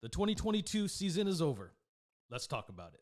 The 2022 season is over. Let's talk about it.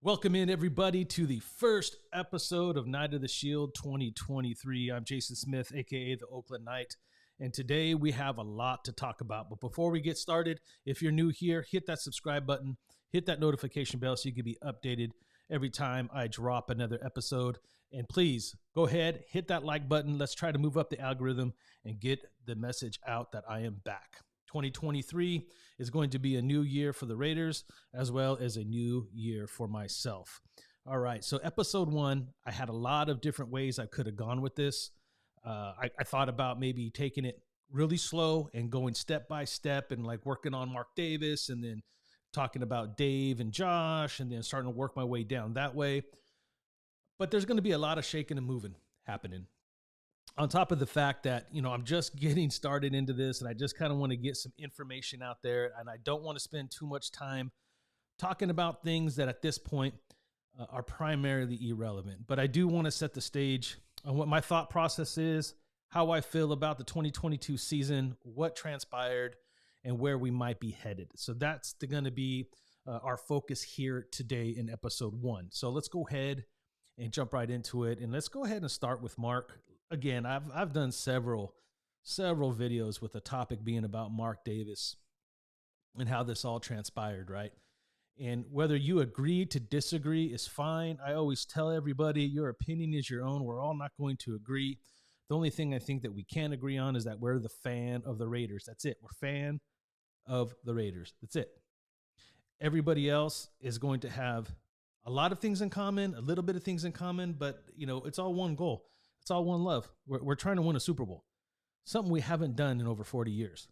Welcome in, everybody, to the first episode of Night of the Shield 2023. I'm Jason Smith, a.k.a. the Oakland Knight, and today we have a lot to talk about. But before we get started, if you're new here, hit that subscribe button, hit that notification bell so you can be updated every time I drop another episode. And please go ahead, hit that like button. Let's try to move up the algorithm and get the message out that I am back. 2023 is going to be a new year for the Raiders, as well as a new year for myself. All right, so episode 1, I had a lot of different ways I could have gone with this. I thought about maybe taking it really slow and going step by step and like working on Mark Davis and then talking about Dave and Josh and then starting to work my way down that way. But there's going to be a lot of shaking and moving happening. On top of the fact that, I'm just getting started into this and I just kind of want to get some information out there, and I don't want to spend too much time talking about things that at this point are primarily irrelevant. But I do want to set the stage on what my thought process is, how I feel about the 2022 season, what transpired, and where we might be headed. So that's going to be our focus here today in episode 1. So let's go ahead and jump right into it. And let's go ahead and start with Mark. Again, I've done several videos with the topic being about Mark Davis and how this all transpired, right? And whether you agree to disagree is fine. I always tell everybody your opinion is your own. We're all not going to agree. The only thing I think that we can agree on is that we're the fan of the Raiders. That's it. We're fan of the Raiders. That's it. Everybody else is going to have a lot of things in common, a little bit of things in common, but it's all one goal. It's all one love. We're trying to win a Super Bowl, something we haven't done in over 40 years.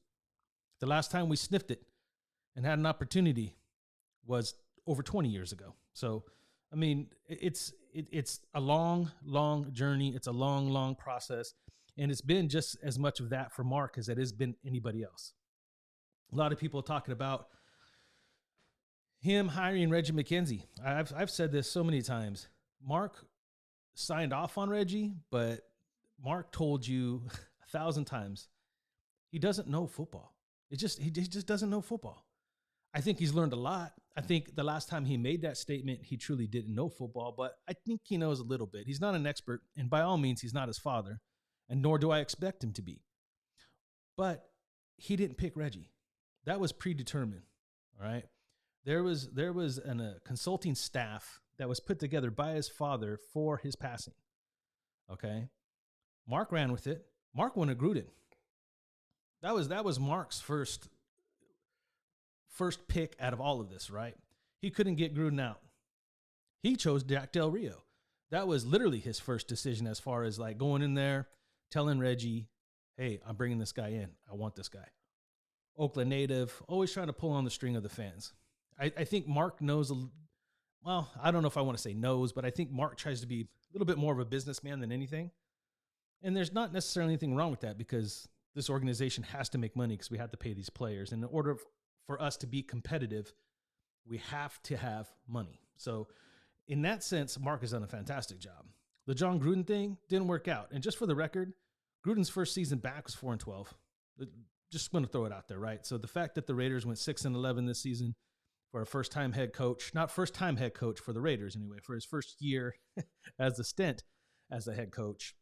The last time we sniffed it and had an opportunity was over 20 years ago. So, I mean, it's a long journey. It's a long process. And it's been just as much of that for Mark as it has been anybody else. A lot of people are talking about him hiring Reggie McKenzie. I've said this so many times. Mark signed off on Reggie, but Mark told you 1,000 times he doesn't know football. He just doesn't know football. I think he's learned a lot. I think the last time he made that statement, he truly didn't know football, but I think he knows a little bit. He's not an expert, and by all means, he's not his father, and nor do I expect him to be. But he didn't pick Reggie. That was predetermined, all right? There was a consulting staff that was put together by his father for his passing. Okay. Mark ran with it. Mark wanted Gruden. That was Mark's first pick out of all of this, right? He couldn't get Gruden out. He chose Jack Del Rio. That was literally his first decision as far as like going in there, telling Reggie, hey, I'm bringing this guy in. I want this guy. Oakland native, always trying to pull on the string of the fans. I think Mark knows, well, I don't know if I want to say knows, but I think Mark tries to be a little bit more of a businessman than anything. And there's not necessarily anything wrong with that because this organization has to make money because we have to pay these players. And in order for us to be competitive, we have to have money. So in that sense, Mark has done a fantastic job. The John Gruden thing didn't work out. And just for the record, Gruden's first season back was 4-12. Just going to throw it out there, right? So the fact that the Raiders went 6-11 this season, for a first-time head coach, not first-time head coach for the Raiders anyway, for his first year as a stint as a head coach,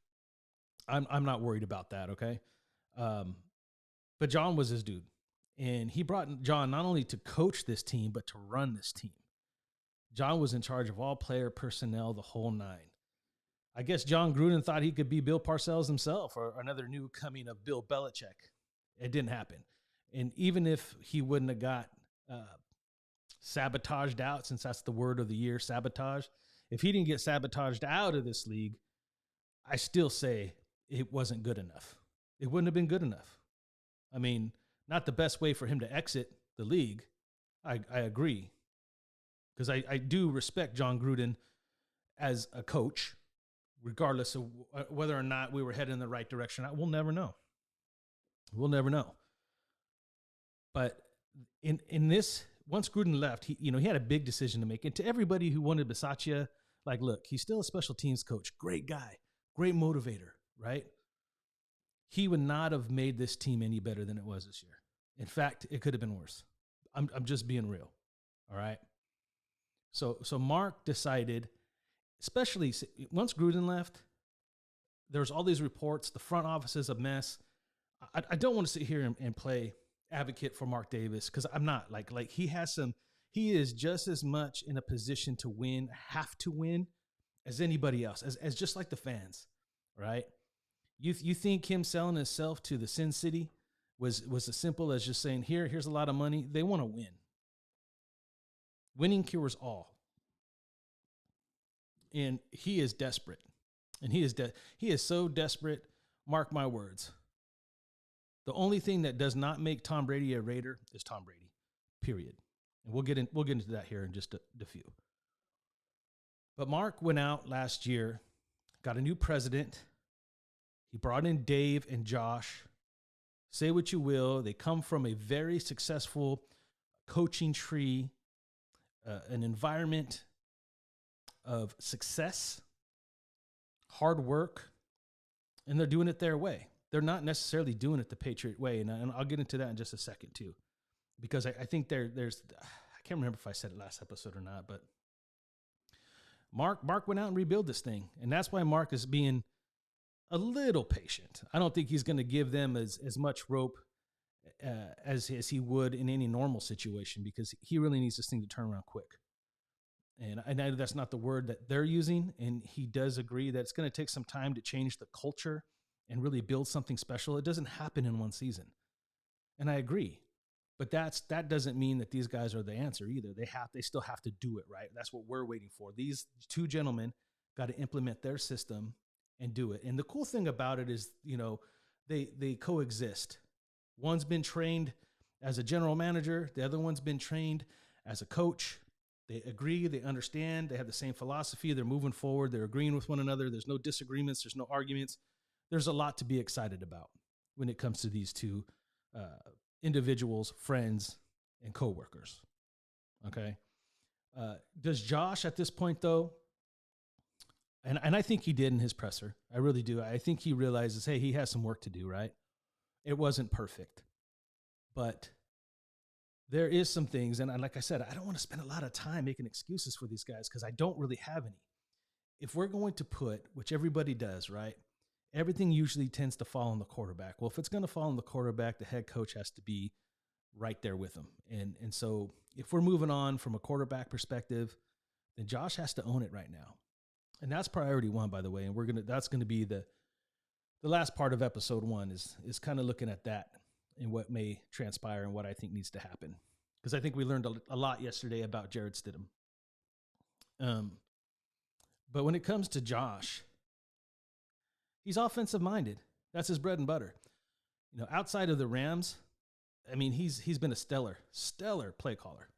I'm not worried about that, okay? But John was his dude, and he brought John not only to coach this team, but to run this team. John was in charge of all player personnel, the whole nine. I guess John Gruden thought he could be Bill Parcells himself or another new coming of Bill Belichick. It didn't happen. And even if he wouldn't have got sabotaged out, since that's the word of the year, sabotage. If he didn't get sabotaged out of this league, I still say it wasn't good enough. It wouldn't have been good enough. I mean, not the best way for him to exit the league. I agree. Because I do respect John Gruden as a coach, regardless of whether or not we were headed in the right direction. We'll never know. We'll never know. But in this, once Gruden left, he had a big decision to make. And to everybody who wanted Bisaccia Like, look, he's still a special teams coach. Great guy, great motivator, right? He would not have made this team any better than it was this year. In fact, it could have been worse. I'm just being real. All right. So Mark decided, especially once Gruden left, there's all these reports. The front office is a mess. I don't want to sit here and play advocate for Mark Davis because I'm not. Like he is just as much in a position to win, have to win, as anybody else, as just like the fans, right? You think him selling himself to the Sin City was as simple as just saying, here's a lot of money. They want to win. Winning cures all. And he is desperate. And he is so desperate, mark my words. The only thing that does not make Tom Brady a Raider is Tom Brady. Period. And we'll get into that here in just a few. But Mark went out last year, got a new president. He brought in Dave and Josh. Say what you will, they come from a very successful coaching tree, an environment of success, hard work, and they're doing it their way. They're not necessarily doing it the Patriot way, and I'll get into that in just a second too, because I think there's I can't remember if I said it last episode or not, but Mark went out and rebuilt this thing, and that's why Mark is being a little patient. I don't think he's going to give them as much rope as he would in any normal situation, because he really needs this thing to turn around quick. And I know that's not the word that they're using, and he does agree that it's going to take some time to change the culture and really build something special. It doesn't happen in one season. And I agree. But that doesn't mean that these guys are the answer either. They still have to do it, right? That's what we're waiting for. These two gentlemen got to implement their system and do it. And the cool thing about it is, they coexist. One's been trained as a general manager. The other one's been trained as a coach. They agree. They understand. They have the same philosophy. They're moving forward. They're agreeing with one another. There's no disagreements. There's no arguments. There's a lot to be excited about when it comes to these two individuals, friends, and coworkers. Okay. Does Josh at this point, though, and I think he did in his presser. I really do. I think he realizes, hey, he has some work to do, right? It wasn't perfect. But there is some things, and like I said, I don't want to spend a lot of time making excuses for these guys because I don't really have any. If we're going to put, which everybody does, right? Everything usually tends to fall on the quarterback. Well, if it's going to fall on the quarterback, the head coach has to be right there with him. And so if we're moving on from a quarterback perspective, then Josh has to own it right now. And that's priority one, by the way. And that's going to be the last part of episode 1 is kind of looking at that and what may transpire and what I think needs to happen. Because I think we learned a lot yesterday about Jarrett Stidham. But when it comes to Josh, he's offensive minded. That's his bread and butter. Outside of the Rams, I mean, he's been a stellar play caller.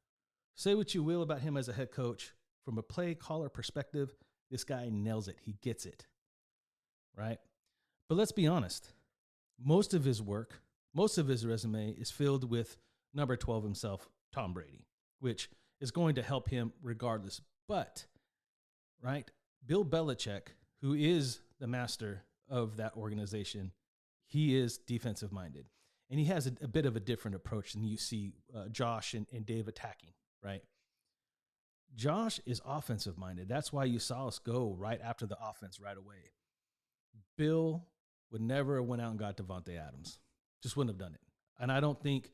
Say what you will about him as a head coach. From a play caller perspective, this guy nails it. He gets it, right? But let's be honest. Most of his work, most of his resume is filled with number 12 himself, Tom Brady, which is going to help him regardless. But, right, Bill Belichick, who is the master of that organization, he is defensive minded. And he has a bit of a different approach than you see Josh and Dave attacking, right? Josh is offensive minded. That's why you saw us go right after the offense right away. Bill would never have went out and got Devontae Adams. Just wouldn't have done it. And I don't think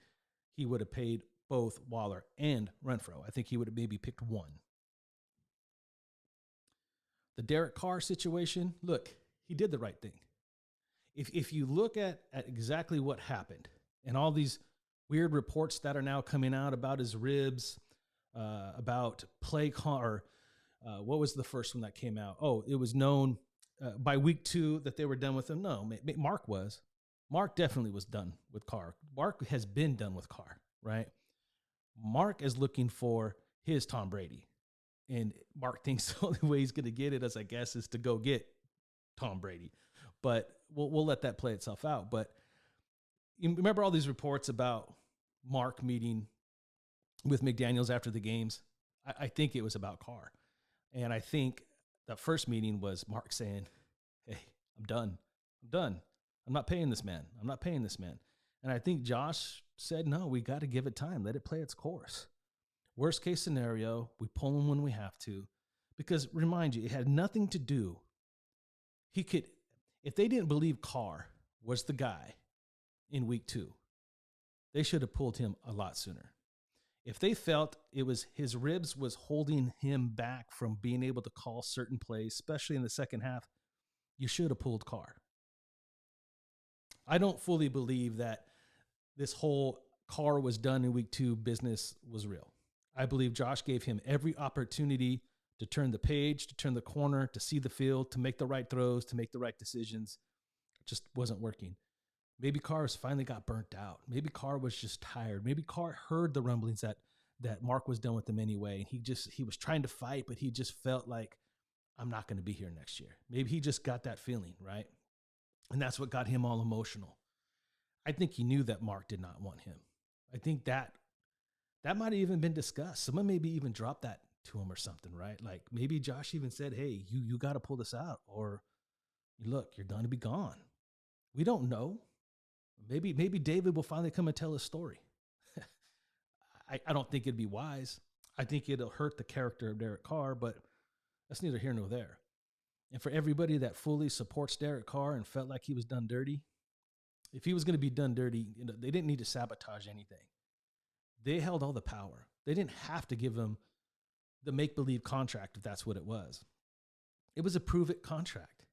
he would have paid both Waller and Renfro. I think he would have maybe picked one. The Derek Carr situation, look, he did the right thing. If you look at exactly what happened and all these weird reports that are now coming out about his ribs, about play call, what was the first one that came out? Oh, it was known by week 2 that they were done with him. No, Mark was. Mark definitely was done with Carr. Mark has been done with Carr, right? Mark is looking for his Tom Brady. And Mark thinks the only way he's going to get it, as I guess, is to go get Tom Brady. But we'll let that play itself out. But you remember all these reports about Mark meeting with McDaniels after the games? I think it was about Carr. And I think that first meeting was Mark saying, hey, I'm done. I'm done. I'm not paying this man. I'm not paying this man. And I think Josh said, no, we got to give it time. Let it play its course. Worst case scenario, we pull him when we have to. Because remind you, it had nothing to do. He could, if they didn't believe Carr was the guy in week 2, they should have pulled him a lot sooner. If they felt it was his ribs was holding him back from being able to call certain plays, especially in the second half, you should have pulled Carr. I don't fully believe that this whole Carr was done in week 2 business was real. I believe Josh gave him every opportunity to turn the page, to turn the corner, to see the field, to make the right throws, to make the right decisions. It just wasn't working. Maybe Carr finally got burnt out. Maybe Carr was just tired. Maybe Carr heard the rumblings that Mark was done with him anyway. And he was trying to fight, but he just felt like, I'm not going to be here next year. Maybe he just got that feeling, right? And that's what got him all emotional. I think he knew that Mark did not want him. I think that might have even been discussed. Someone maybe even dropped that to him or something, right? Like maybe Josh even said, hey, you got to pull this out, or look, you're going to be gone. We don't know. Maybe David will finally come and tell his story. I don't think it'd be wise. I think it'll hurt the character of Derek Carr, but that's neither here nor there. And for everybody that fully supports Derek Carr and felt like he was done dirty, if he was going to be done dirty, they didn't need to sabotage anything. They held all the power. They didn't have to give him the make-believe contract if that's what it was. It was a prove-it contract.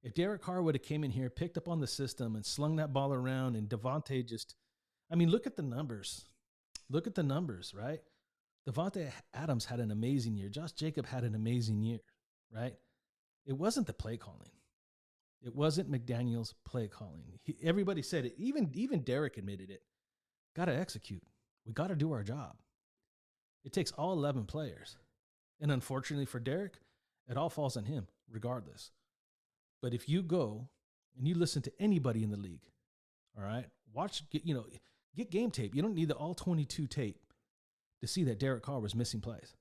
If Derek Carr would have came in here, picked up on the system, and slung that ball around, and Devontae look at the numbers. Look at the numbers, right? Devontae Adams had an amazing year. Josh Jacobs had an amazing year, right? It wasn't the play calling. It wasn't McDaniel's play calling. Everybody said it. Even Derek admitted it. Got to execute. We got to do our job. It takes all 11 players. And unfortunately for Derek, it all falls on him regardless. But if you go and you listen to anybody in the league, all right, get game tape. You don't need the all 22 tape to see that Derek Carr was missing plays.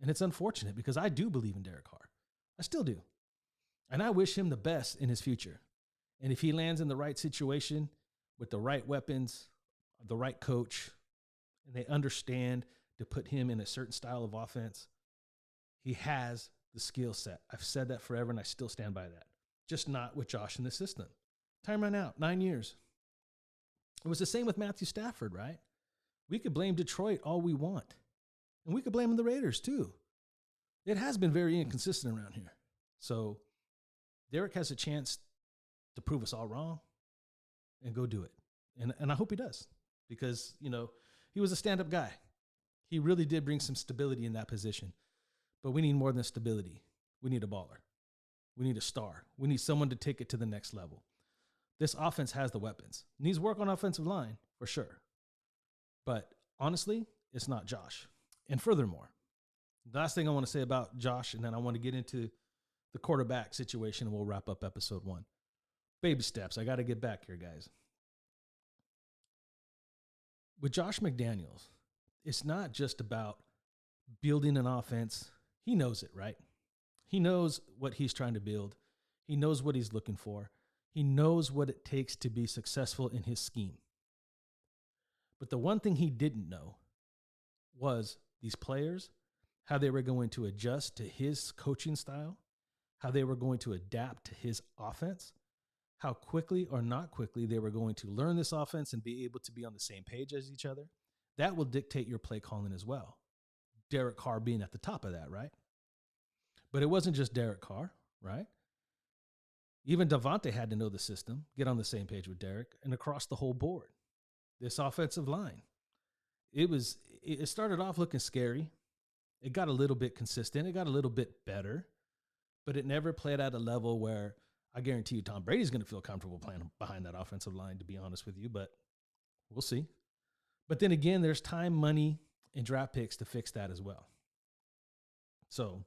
And it's unfortunate because I do believe in Derek Carr. I still do. And I wish him the best in his future. And if he lands in the right situation with the right weapons, the right coach, and they understand to put him in a certain style of offense, he has the skill set. I've said that forever, and I still stand by that. Just not with Josh in the system. Time ran out, 9 years. It was the same with Matthew Stafford, right? We could blame Detroit all we want. And we could blame the Raiders too. It has been very inconsistent around here. So Derek has a chance to prove us all wrong and go do it. And I hope he does because, he was a stand-up guy. He really did bring some stability in that position. But we need more than stability. We need a baller. We need a star. We need someone to take it to the next level. This offense has the weapons. Needs work on offensive line, for sure. But honestly, it's not Josh. And furthermore, the last thing I want to say about Josh, and then I want to get into the quarterback situation, and we'll wrap up episode 1. Baby steps. I got to get back here, guys. With Josh McDaniels, it's not just about building an offense. He knows it, right? He knows what he's trying to build. He knows what he's looking for. He knows what it takes to be successful in his scheme. But the one thing he didn't know was these players, how they were going to adjust to his coaching style, how they were going to adapt to his offense, how quickly or not quickly they were going to learn this offense and be able to be on the same page as each other. That will dictate your play calling as well. Derek Carr being at the top of that, right? But it wasn't just Derek Carr, right? Even Devontae had to know the system, get on the same page with Derek, and across the whole board. This offensive line, it started off looking scary. It got a little bit consistent. It got a little bit better, but it never played at a level where I guarantee you Tom Brady's going to feel comfortable playing behind that offensive line, to be honest with you, but we'll see. But then again, there's time, money, and draft picks to fix that as well. So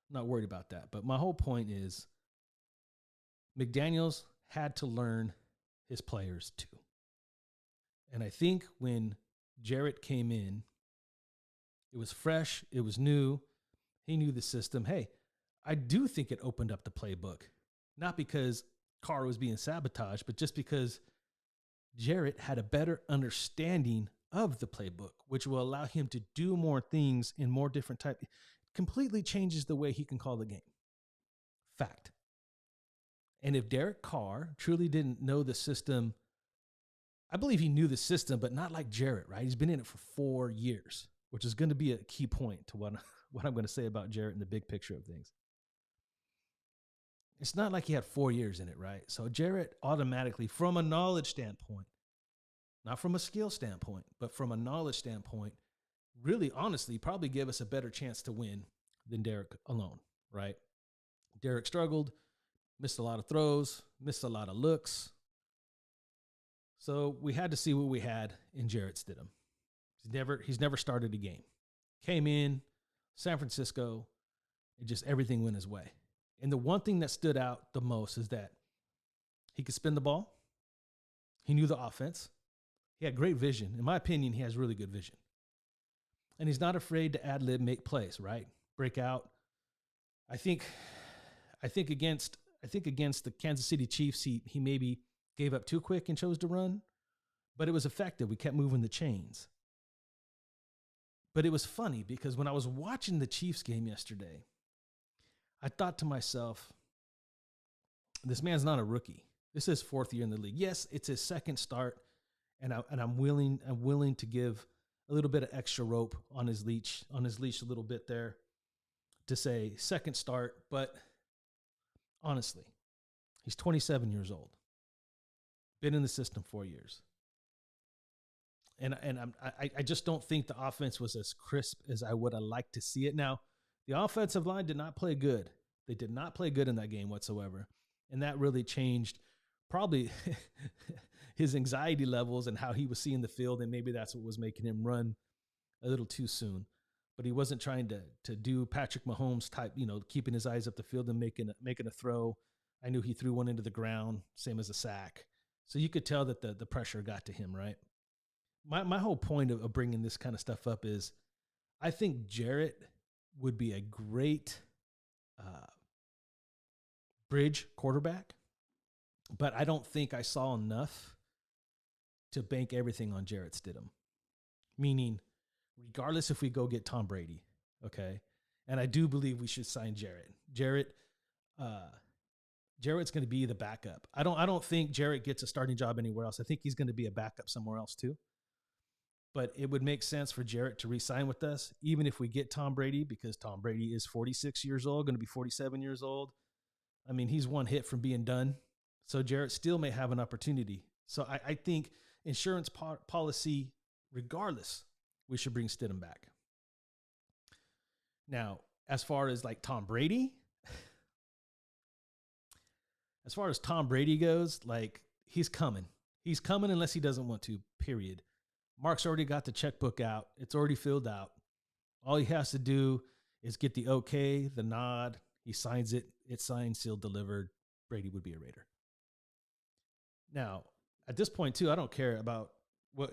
I'm not worried about that. But my whole point is McDaniels had to learn his players too. And I think when Jarrett came in, it was fresh, it was new. He knew the system. Hey, I do think it opened up the playbook, not because Carr was being sabotaged, but just because Jarrett had a better understanding of the playbook, which will allow him to do more things in more different type. Completely changes the way he can call the game. Fact. And if Derek Carr truly didn't know the system, I believe he knew the system, but not like Jarrett, right? He's been in it for 4 years, which is going to be a key point to what I'm going to say about Jarrett in the big picture of things. It's not like he had 4 years in it, right? So Jarrett automatically, from a knowledge standpoint, not from a skill standpoint, but from a knowledge standpoint, really honestly probably gave us a better chance to win than Derek alone, right? Derek struggled, missed a lot of throws, missed a lot of looks. So we had to see what we had in Jarrett Stidham. He's never started a game. Came in San Francisco, and just everything went his way. And the one thing that stood out the most is that he could spin the ball. He knew the offense. He had great vision. In my opinion, he has really good vision. And he's not afraid to ad-lib, make plays, right? Break out. I think against the Kansas City Chiefs, he maybe gave up too quick and chose to run, but it was effective. We kept moving the chains. But it was funny because when I was watching the Chiefs game yesterday, I thought to myself, this man's not a rookie. This is his 4th year in the league. Yes, it's his second start, and I'm willing to give a little bit of extra rope on his leash a little bit there to say second start, but honestly, he's 27 years old. Been in the system 4 years. And I just don't think the offense was as crisp as I would have liked to see it. Now, the offensive line did not play good. They did not play good in that game whatsoever. And that really changed probably his anxiety levels and how he was seeing the field. And maybe that's what was making him run a little too soon. But he wasn't trying to do Patrick Mahomes type, keeping his eyes up the field and making a throw. I knew he threw one into the ground, same as a sack. So you could tell that the pressure got to him, right? My whole point of bringing this kind of stuff up is I think Jarrett would be a great bridge quarterback, but I don't think I saw enough to bank everything on Jarrett Stidham. Meaning, regardless if we go get Tom Brady, okay? And I do believe we should sign Jarrett. Jarrett's going to be the backup. I don't think Jarrett gets a starting job anywhere else. I think he's going to be a backup somewhere else too. But it would make sense for Jarrett to re-sign with us, even if we get Tom Brady, because Tom Brady is 46 years old, going to be 47 years old. I mean, he's one hit from being done. So Jarrett still may have an opportunity. So I think insurance policy, regardless, we should bring Stidham back. Now, as far as like Tom Brady, goes, like he's coming. He's coming unless he doesn't want to, period. Mark's already got the checkbook out. It's already filled out. All he has to do is get the okay, the nod. He signs it. It's signed, sealed, delivered. Brady would be a Raider. Now, at this point, too, I don't care about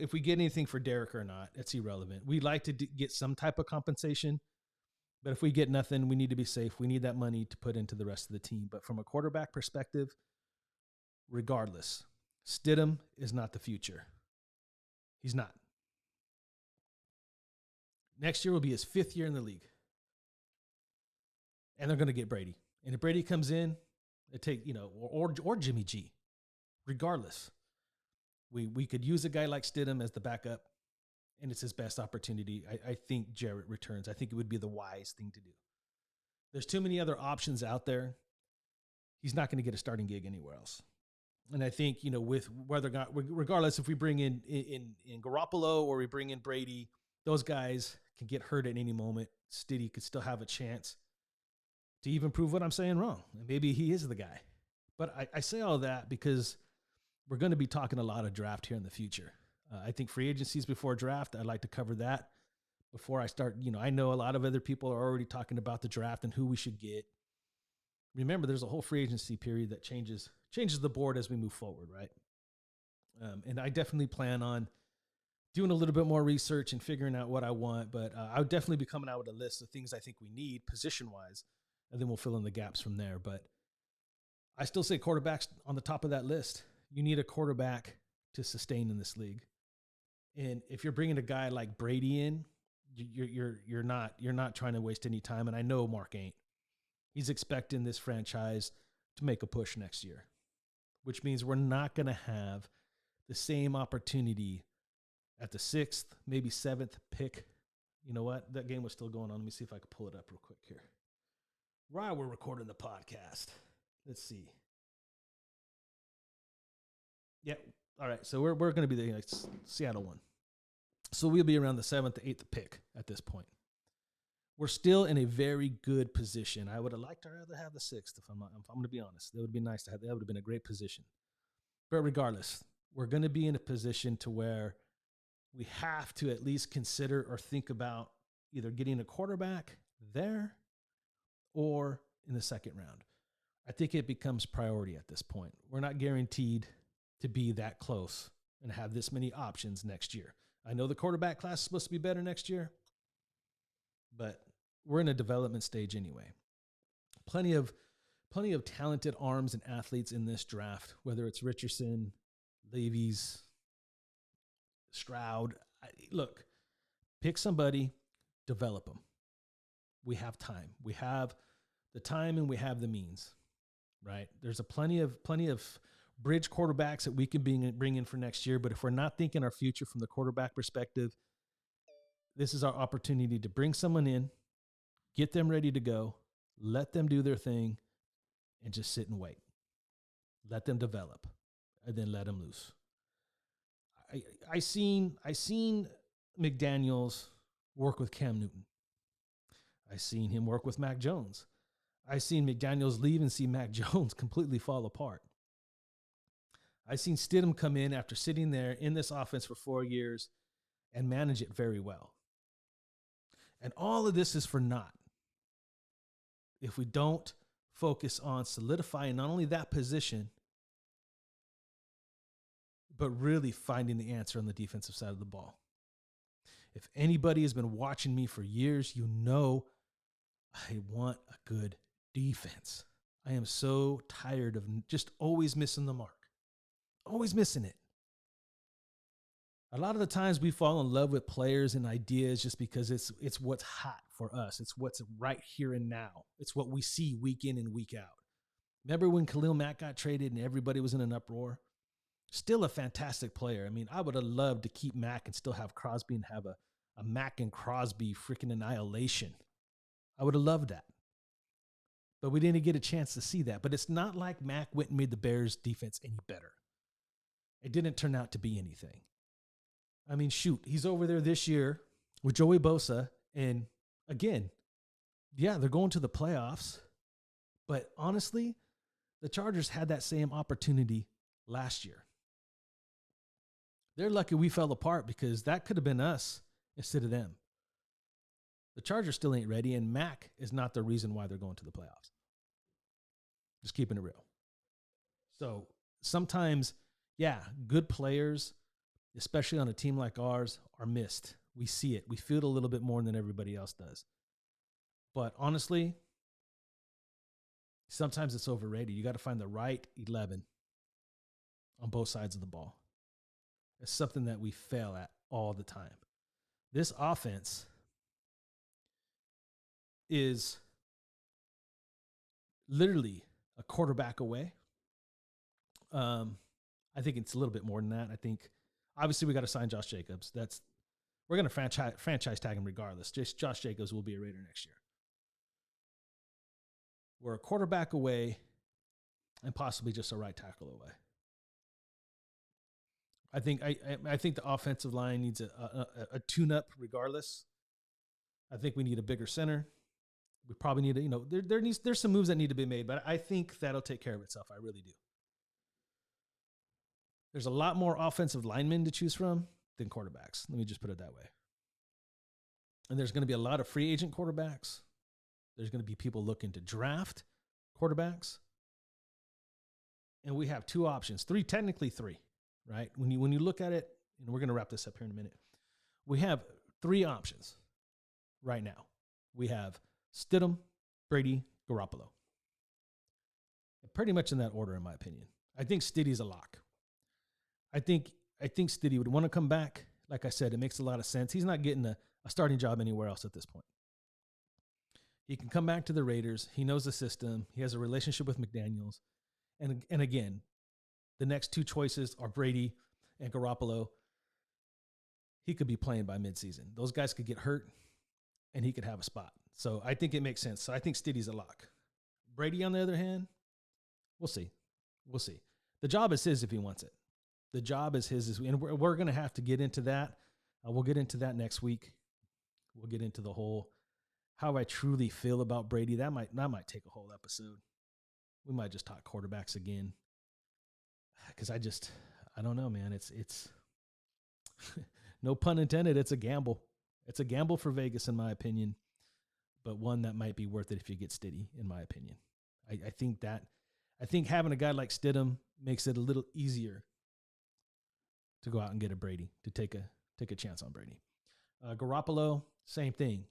if we get anything for Derek or not. It's irrelevant. We like to get some type of compensation. But if we get nothing, we need to be safe. We need that money to put into the rest of the team. But from a quarterback perspective, regardless, Stidham is not the future. He's not. Next year will be his 5th year in the league. And they're going to get Brady. And if Brady comes in, or Jimmy G. Regardless, we could use a guy like Stidham as the backup, and it's his best opportunity. I think Jarrett returns. I think it would be the wise thing to do. There's too many other options out there. He's not going to get a starting gig anywhere else. And I think, with whether or not, regardless if we bring in Garoppolo or we bring in Brady, those guys can get hurt at any moment. Stiddy could still have a chance to even prove what I'm saying wrong. And maybe he is the guy. But I say all that because we're going to be talking a lot of draft here in the future. I think free agencies before draft, I'd like to cover that before I start. I know a lot of other people are already talking about the draft and who we should get. Remember, there's a whole free agency period that changes the board as we move forward, right? And I definitely plan on doing a little bit more research and figuring out what I want, but I would definitely be coming out with a list of things I think we need position-wise and then we'll fill in the gaps from there. But I still say quarterbacks on the top of that list. You need a quarterback to sustain in this league. And if you're bringing a guy like Brady in, you're not trying to waste any time. And I know Mark ain't. He's expecting this franchise to make a push next year, which means we're not going to have the same opportunity at the 6th, maybe 7th pick. You know what? That game was still going on. Let me see if I can pull it up real quick here. While we're recording the podcast. Let's see. Yeah. All right. So we're going to be the Seattle one. So we'll be around the 7th, 8th pick at this point. We're still in a very good position. I would have liked to rather have the 6th, if I'm going to be honest. That would be nice to have. That would have been a great position. But regardless, we're going to be in a position to where we have to at least consider or think about either getting a quarterback there or in the second round. I think it becomes priority at this point. We're not guaranteed to be that close and have this many options next year. I know the quarterback class is supposed to be better next year, but we're in a development stage anyway. Plenty of talented arms and athletes in this draft, whether it's Richardson, Levy's, Stroud. Look, pick somebody, develop them. We have time. We have the time and we have the means, right? There's plenty of bridge quarterbacks that we can bring in for next year. But if we're not thinking our future from the quarterback perspective, this is our opportunity to bring someone in, get them ready to go, let them do their thing, and just sit and wait. Let them develop, and then let them loose. I seen McDaniels work with Cam Newton. I seen him work with Mac Jones. I seen McDaniels leave and see Mac Jones completely fall apart. I seen Stidham come in after sitting there in this offense for 4 years and manage it very well. And all of this is for naught if we don't focus on solidifying not only that position, but really finding the answer on the defensive side of the ball. If anybody has been watching me for years, you know I want a good defense. I am so tired of just always missing the mark. Always missing it. A lot of the times we fall in love with players and ideas just because it's what's hot for us. It's what's right here and now. It's what we see week in and week out. Remember when Khalil Mack got traded and everybody was in an uproar? Still a fantastic player. I mean, I would have loved to keep Mack and still have Crosby and have a Mack and Crosby freaking annihilation. I would have loved that. But we didn't get a chance to see that. But it's not like Mack went and made the Bears defense any better. It didn't turn out to be anything. I mean, shoot, he's over there this year with Joey Bosa. And again, yeah, they're going to the playoffs. But honestly, the Chargers had that same opportunity last year. They're lucky we fell apart because that could have been us instead of them. The Chargers still ain't ready, and Mack is not the reason why they're going to the playoffs. Just keeping it real. So sometimes, yeah, good players, especially on a team like ours, are missed. We see it. We feel it a little bit more than everybody else does. But honestly, sometimes it's overrated. You got to find the right 11 on both sides of the ball. It's something that we fail at all the time. This offense is literally a quarterback away. I think it's a little bit more than that. I think obviously we got to sign Josh Jacobs. We're going to franchise tag him regardless. Just Josh Jacobs will be a Raider next year. We're a quarterback away and possibly just a right tackle away. I think the offensive line needs a tune-up regardless. I think we need a bigger center. We probably need there's some moves that need to be made, but I think that'll take care of itself. I really do. There's a lot more offensive linemen to choose from than quarterbacks. Let me just put it that way. And there's going to be a lot of free agent quarterbacks. There's going to be people looking to draft quarterbacks. And we have two options, technically three, right? When you look at it, and we're going to wrap this up here in a minute. We have three options right now. We have Stidham, Brady, Garoppolo. Pretty much in that order, in my opinion. I think Stiddy's a lock. I think Stiddy would want to come back. Like I said, it makes a lot of sense. He's not getting a starting job anywhere else at this point. He can come back to the Raiders. He knows the system. He has a relationship with McDaniels. And again, the next two choices are Brady and Garoppolo. He could be playing by midseason. Those guys could get hurt, and he could have a spot. So I think it makes sense. So I think Stiddy's a lock. Brady, on the other hand, we'll see. We'll see. The job is his if he wants it. The job is his. And we're going to have to get into that. We'll get into that next week. We'll get into the whole how I truly feel about Brady. That might take a whole episode. We might just talk quarterbacks again. Because I don't know, man. It's no pun intended. It's a gamble. It's a gamble for Vegas, in my opinion, but one that might be worth it if you get Stiddy, in my opinion. I think having a guy like Stidham makes it a little easier to go out and get a Brady, to take a chance on Brady. Garoppolo, same thing.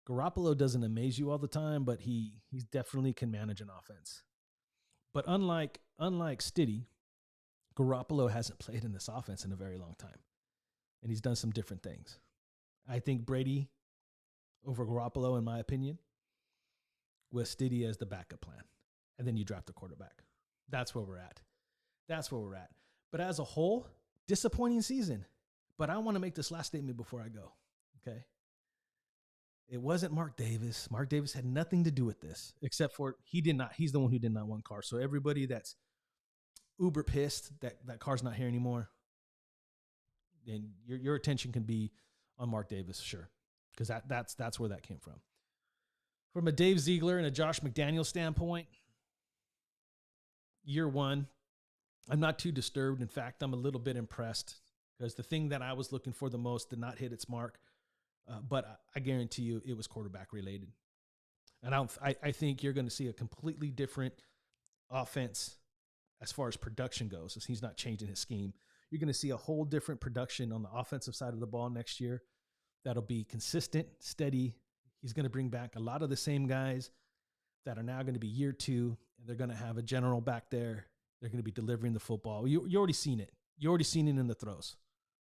Garoppolo doesn't amaze you all the time, but he definitely can manage an offense. But unlike Stiddy, Garoppolo hasn't played in this offense in a very long time, and he's done some different things. I think Brady over Garoppolo, in my opinion, with Stiddy as the backup plan, and then you draft the quarterback. That's where we're at. But as a whole, disappointing season. But I want to make this last statement before I go, okay? It wasn't Mark Davis. Mark Davis had nothing to do with this, except for he's the one who did not want Carr. So everybody that's uber pissed that Carr's not here anymore, then your attention can be on Mark Davis, sure, because that's where that came from. From a Dave Ziegler and a Josh McDaniels standpoint, year one, I'm not too disturbed. In fact, I'm a little bit impressed because the thing that I was looking for the most did not hit its mark. But I guarantee you it was quarterback related. And I think you're going to see a completely different offense as far as production goes, as he's not changing his scheme. You're going to see a whole different production on the offensive side of the ball next year. That'll be consistent, steady. He's going to bring back a lot of the same guys that are now going to be year two, and they're going to have a general back there. They're going to be delivering the football. You already seen it. You already seen it in the throws,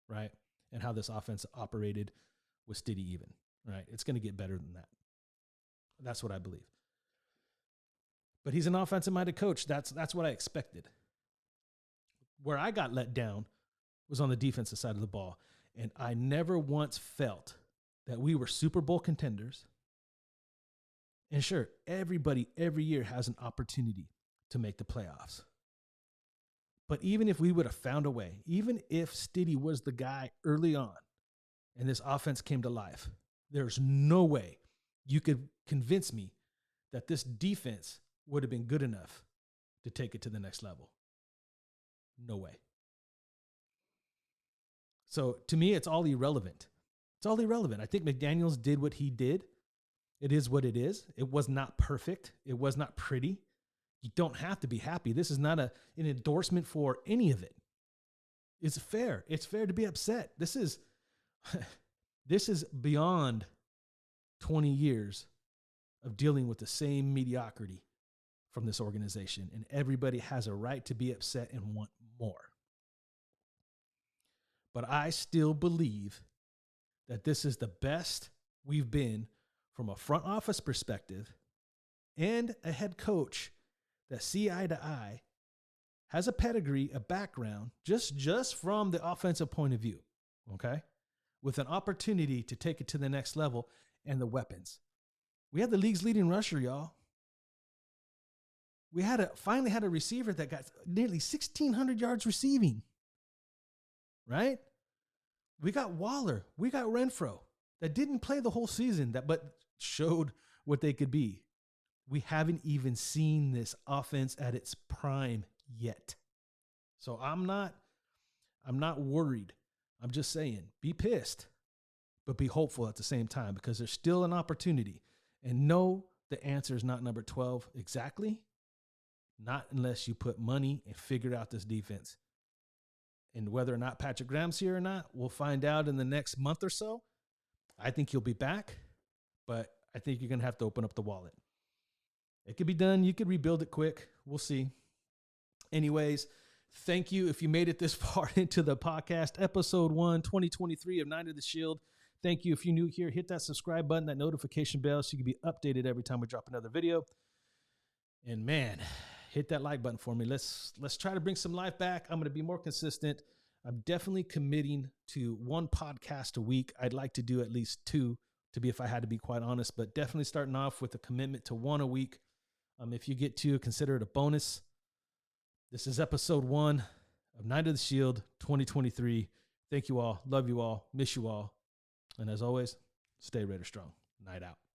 right? And how this offense operated with Stiddy even, right? It's going to get better than that. That's what I believe. But he's an offensive-minded coach. That's what I expected. Where I got let down was on the defensive side of the ball. And I never once felt that we were Super Bowl contenders. And sure, everybody every year has an opportunity to make the playoffs. But even if we would have found a way, even if Stiddy was the guy early on and this offense came to life, there's no way you could convince me that this defense would have been good enough to take it to the next level. No way. So to me, it's all irrelevant. It's all irrelevant. I think McDaniels did what he did. It is what it is. It was not perfect. It was not pretty. You don't have to be happy. This is not an endorsement for any of it. It's fair. It's fair to be upset. This is beyond 20 years of dealing with the same mediocrity from this organization, and everybody has a right to be upset and want more. But I still believe that this is the best we've been from a front office perspective and a head coach that see eye to eye, has a pedigree, a background, just from the offensive point of view, okay? With an opportunity to take it to the next level and the weapons. We had the league's leading rusher, y'all. We finally had a receiver that got nearly 1,600 yards receiving, right? We got Waller. We got Renfro that didn't play the whole season, but showed what they could be. We haven't even seen this offense at its prime yet. So I'm not worried. I'm just saying, be pissed, but be hopeful at the same time, because there's still an opportunity. And no, the answer is not number 12 exactly. Not unless you put money and figure out this defense. And whether or not Patrick Graham's here or not, we'll find out in the next month or so. I think he'll be back, but I think you're going to have to open up the wallet. It could be done. You could rebuild it quick. We'll see. Anyways, thank you if you made it this far into the podcast, episode 1, 2023 of Night of the Shield. Thank you. If you're new here, hit that subscribe button, that notification bell, so you can be updated every time we drop another video. And man, hit that like button for me. Let's try to bring some life back. I'm going to be more consistent. I'm definitely committing to 1 podcast a week. I'd like to do at least 2 if I had to be quite honest, but definitely starting off with a commitment to 1 a week. If you get 2, consider it a bonus. This is episode 1 of Night of the Shield 2023. Thank you all. Love you all. Miss you all. And as always, stay Raider strong. Night out.